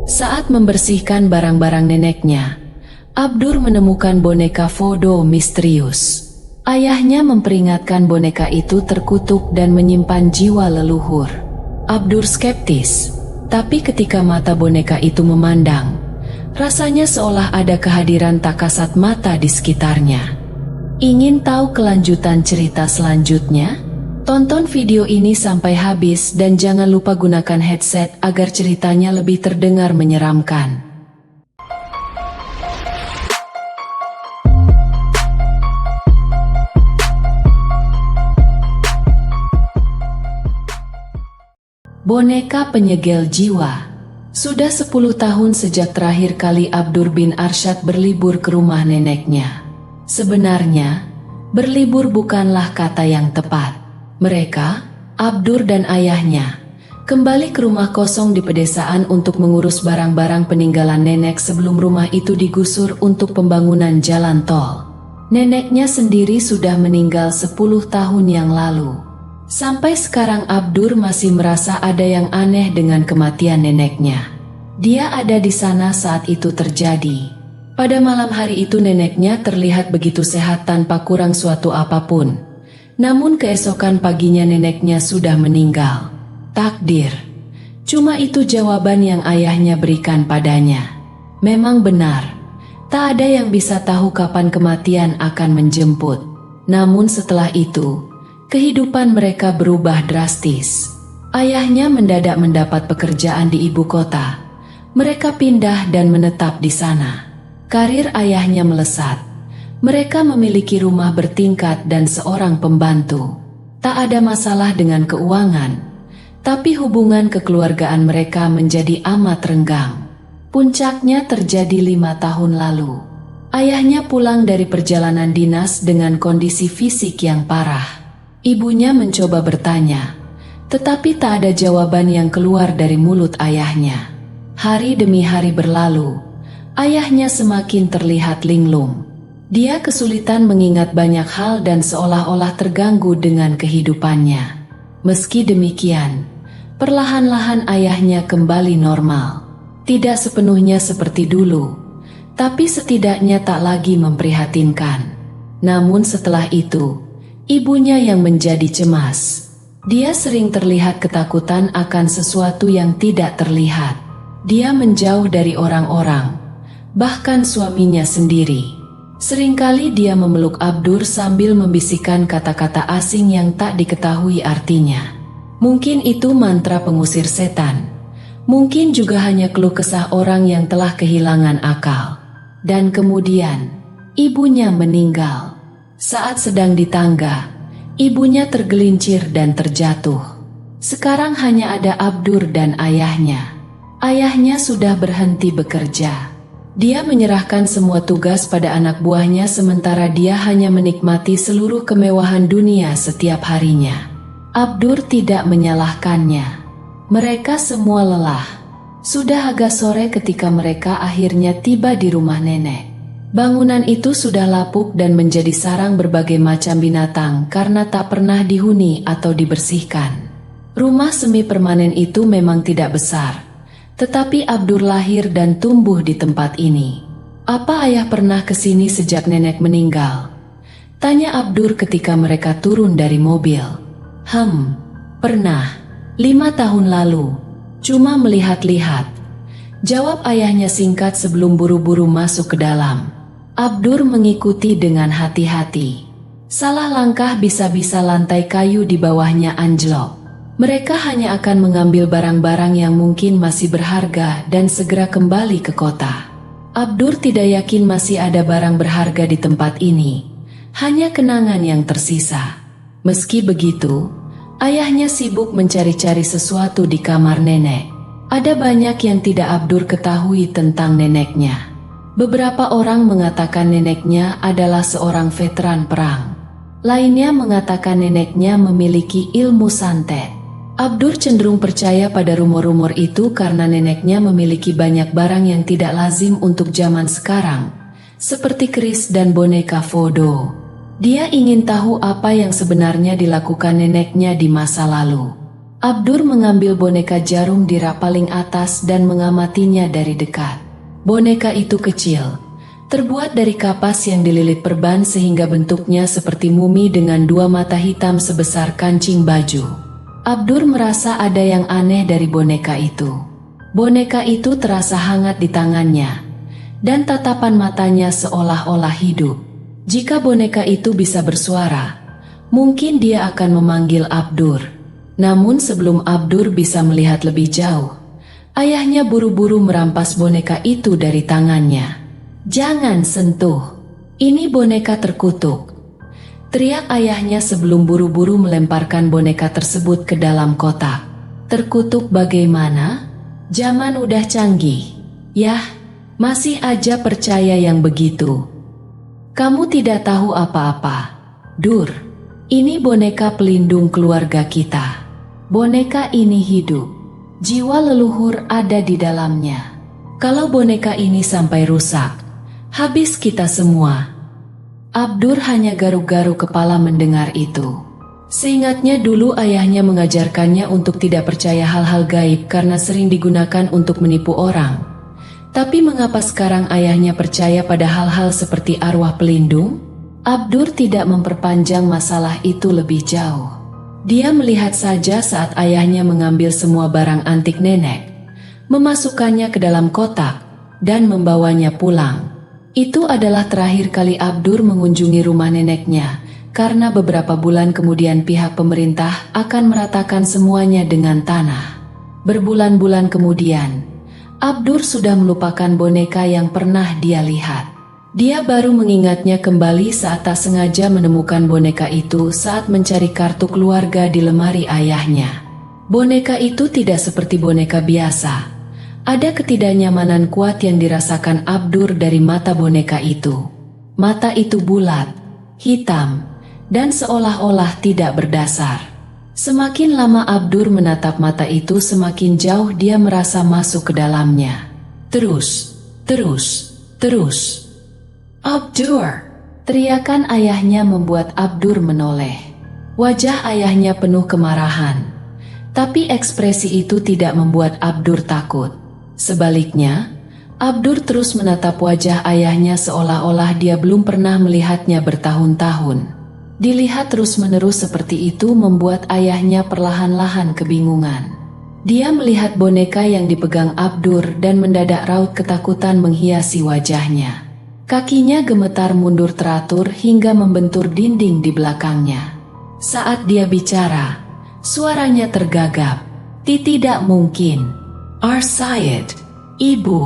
Saat membersihkan barang-barang neneknya, Abdur menemukan boneka Fodo misterius. Ayahnya memperingatkan boneka itu terkutuk dan menyimpan jiwa leluhur. Abdur skeptis, tapi ketika mata boneka itu memandang, rasanya seolah ada kehadiran tak kasat mata di sekitarnya. Ingin tahu kelanjutan cerita selanjutnya? Tonton video ini sampai habis dan jangan lupa gunakan headset agar ceritanya lebih terdengar menyeramkan. Boneka penyegel jiwa. Sudah 10 tahun sejak terakhir kali Abdur bin Arsyad berlibur ke rumah neneknya. Sebenarnya, berlibur bukanlah kata yang tepat. Mereka, Abdur dan ayahnya, kembali ke rumah kosong di pedesaan untuk mengurus barang-barang peninggalan nenek sebelum rumah itu digusur untuk pembangunan jalan tol. Neneknya sendiri sudah meninggal 10 tahun yang lalu. Sampai sekarang Abdur masih merasa ada yang aneh dengan kematian neneknya. Dia ada di sana saat itu terjadi. Pada malam hari itu neneknya terlihat begitu sehat tanpa kurang suatu apapun. Namun keesokan paginya neneknya sudah meninggal. Takdir. Cuma itu jawaban yang ayahnya berikan padanya. Memang benar, tak ada yang bisa tahu kapan kematian akan menjemput. Namun setelah itu, kehidupan mereka berubah drastis. Ayahnya mendadak mendapat pekerjaan di ibu kota. Mereka pindah dan menetap di sana. Karir ayahnya melesat. Mereka memiliki rumah bertingkat dan seorang pembantu. Tak ada masalah dengan keuangan, tapi hubungan kekeluargaan mereka menjadi amat renggang. Puncaknya terjadi 5 tahun lalu. Ayahnya pulang dari perjalanan dinas dengan kondisi fisik yang parah. Ibunya mencoba bertanya, tetapi tak ada jawaban yang keluar dari mulut ayahnya. Hari demi hari berlalu, ayahnya semakin terlihat linglung. Dia kesulitan mengingat banyak hal dan seolah-olah terganggu dengan kehidupannya. Meski demikian, perlahan-lahan ayahnya kembali normal. Tidak sepenuhnya seperti dulu, tapi setidaknya tak lagi memprihatinkan. Namun setelah itu, ibunya yang menjadi cemas. Dia sering terlihat ketakutan akan sesuatu yang tidak terlihat. Dia menjauh dari orang-orang, bahkan suaminya sendiri. Seringkali dia memeluk Abdur sambil membisikkan kata-kata asing yang tak diketahui artinya. Mungkin itu mantra pengusir setan. Mungkin juga hanya keluh kesah orang yang telah kehilangan akal. Dan kemudian, ibunya meninggal. Saat sedang di tangga, ibunya tergelincir dan terjatuh. Sekarang hanya ada Abdur dan ayahnya. Ayahnya sudah berhenti bekerja. Dia menyerahkan semua tugas pada anak buahnya sementara dia hanya menikmati seluruh kemewahan dunia setiap harinya. Abdur tidak menyalahkannya. Mereka semua lelah. Sudah agak sore ketika mereka akhirnya tiba di rumah nenek. Bangunan itu sudah lapuk dan menjadi sarang berbagai macam binatang karena tak pernah dihuni atau dibersihkan. Rumah semi permanen itu memang tidak besar. Tetapi Abdur lahir dan tumbuh di tempat ini. Apa ayah pernah ke sini sejak nenek meninggal? Tanya Abdur ketika mereka turun dari mobil. Pernah. 5 tahun lalu. Cuma melihat-lihat. Jawab ayahnya singkat sebelum buru-buru masuk ke dalam. Abdur mengikuti dengan hati-hati. Salah langkah bisa-bisa lantai kayu di bawahnya anjlok. Mereka hanya akan mengambil barang-barang yang mungkin masih berharga dan segera kembali ke kota. Abdur tidak yakin masih ada barang berharga di tempat ini. Hanya kenangan yang tersisa. Meski begitu, ayahnya sibuk mencari-cari sesuatu di kamar nenek. Ada banyak yang tidak Abdur ketahui tentang neneknya. Beberapa orang mengatakan neneknya adalah seorang veteran perang. Lainnya mengatakan neneknya memiliki ilmu santet. Abdur cenderung percaya pada rumor-rumor itu karena neneknya memiliki banyak barang yang tidak lazim untuk zaman sekarang, seperti keris dan boneka Fodo. Dia ingin tahu apa yang sebenarnya dilakukan neneknya di masa lalu. Abdur mengambil boneka jarum di rak paling atas dan mengamatinya dari dekat. Boneka itu kecil, terbuat dari kapas yang dililit perban sehingga bentuknya seperti mumi dengan dua mata hitam sebesar kancing baju. Abdur merasa ada yang aneh dari boneka itu. Boneka itu terasa hangat di tangannya, dan tatapan matanya seolah-olah hidup. Jika boneka itu bisa bersuara, mungkin dia akan memanggil Abdur. Namun sebelum Abdur bisa melihat lebih jauh, ayahnya buru-buru merampas boneka itu dari tangannya. "Jangan sentuh, ini boneka terkutuk," teriak ayahnya sebelum buru-buru melemparkan boneka tersebut ke dalam kotak. "Terkutuk bagaimana? Zaman udah canggih. Yah, masih aja percaya yang begitu. Kamu tidak tahu apa-apa, Dur. Ini boneka pelindung keluarga kita. Boneka ini hidup. Jiwa leluhur ada di dalamnya. Kalau boneka ini sampai rusak, habis kita semua." Abdur hanya garuk-garuk kepala mendengar itu. Seingatnya dulu ayahnya mengajarkannya untuk tidak percaya hal-hal gaib karena sering digunakan untuk menipu orang. Tapi mengapa sekarang ayahnya percaya pada hal-hal seperti arwah pelindung? Abdur tidak memperpanjang masalah itu lebih jauh. Dia melihat saja saat ayahnya mengambil semua barang antik nenek, memasukkannya ke dalam kotak, dan membawanya pulang. Itu adalah terakhir kali Abdur mengunjungi rumah neneknya, karena beberapa bulan kemudian pihak pemerintah akan meratakan semuanya dengan tanah. Berbulan-bulan kemudian, Abdur sudah melupakan boneka yang pernah dia lihat. Dia baru mengingatnya kembali saat tak sengaja menemukan boneka itu saat mencari kartu keluarga di lemari ayahnya. Boneka itu tidak seperti boneka biasa. Ada ketidaknyamanan kuat yang dirasakan Abdur dari mata boneka itu. Mata itu bulat, hitam, dan seolah-olah tidak berdasar. Semakin lama Abdur menatap mata itu, semakin jauh dia merasa masuk ke dalamnya. Terus. "Abdur!" teriakan ayahnya membuat Abdur menoleh. Wajah ayahnya penuh kemarahan. Tapi ekspresi itu tidak membuat Abdur takut. Sebaliknya, Abdur terus menatap wajah ayahnya seolah-olah dia belum pernah melihatnya bertahun-tahun. Dilihat terus-menerus seperti itu membuat ayahnya perlahan-lahan kebingungan. Dia melihat boneka yang dipegang Abdur dan mendadak raut ketakutan menghiasi wajahnya. Kakinya gemetar mundur teratur hingga membentur dinding di belakangnya. Saat dia bicara, suaranya tergagap. "Tidak mungkin. Ar-Sayyid, Ibu."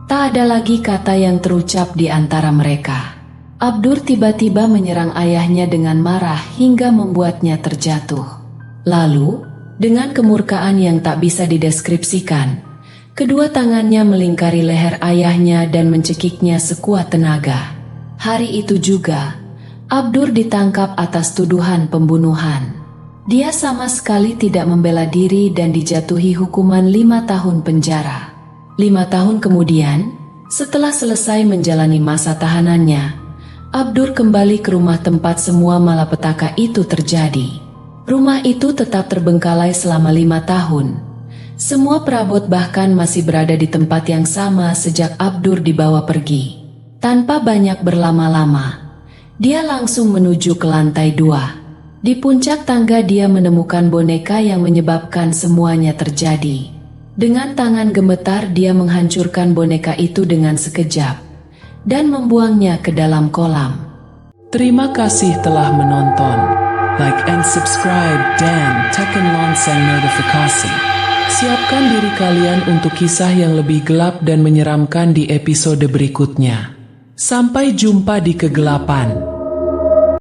Tak ada lagi kata yang terucap di antara mereka. Abdur tiba-tiba menyerang ayahnya dengan marah hingga membuatnya terjatuh. Lalu, dengan kemurkaan yang tak bisa dideskripsikan, kedua tangannya melingkari leher ayahnya dan mencekiknya sekuat tenaga. Hari itu juga, Abdur ditangkap atas tuduhan pembunuhan. Dia sama sekali tidak membela diri dan dijatuhi hukuman 5 tahun penjara. 5 tahun kemudian, setelah selesai menjalani masa tahanannya, Abdur kembali ke rumah tempat semua malapetaka itu terjadi. Rumah itu tetap terbengkalai selama 5 tahun. Semua perabot bahkan masih berada di tempat yang sama sejak Abdur dibawa pergi. Tanpa banyak berlama-lama, dia langsung menuju ke lantai 2. Di puncak tangga dia menemukan boneka yang menyebabkan semuanya terjadi. Dengan tangan gemetar dia menghancurkan boneka itu dengan sekejap dan membuangnya ke dalam kolam. Terima kasih telah menonton. Like and subscribe dan tekan lonceng notifikasi. Siapkan diri kalian untuk kisah yang lebih gelap dan menyeramkan di episode berikutnya. Sampai jumpa di kegelapan.